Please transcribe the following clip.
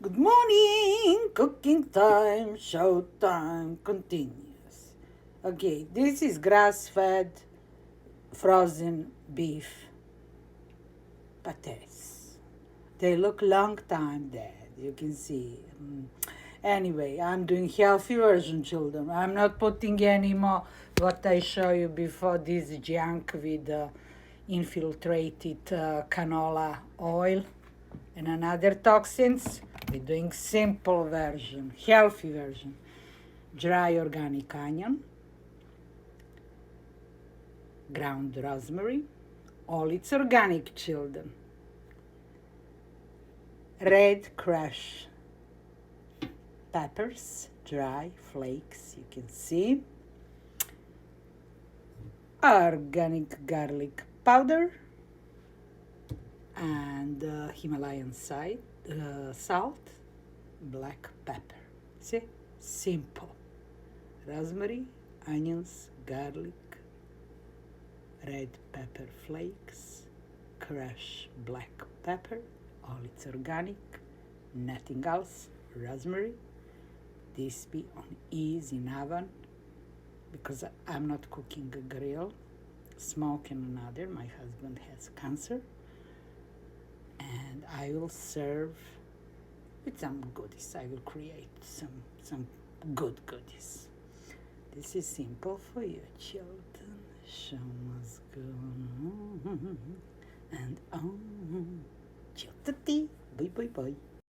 Good morning! Cooking time, show time continues. Okay, this is grass fed frozen beef pâtés. They look long time dead, you can see. Anyway, I'm doing healthy version, children. I'm not putting any more what I show you before, this junk with infiltrated canola oil and another toxins. We're doing simple version, healthy version. Dry organic onion, ground rosemary, all it's organic, children. Red crushed peppers, dry flakes, you can see. Organic garlic powder and Himalayan salt, black pepper. See? Simple. Rosemary, onions, garlic, red pepper flakes, crushed black pepper, all it's organic, nothing else, rosemary. This be on easy in oven because I'm not cooking a grill, smoke and another. My husband has cancer. And I will serve with some goodies. I will create some good goodies. This is simple for you, children. Show must go on and on. Ciao tutti. Bye bye bye.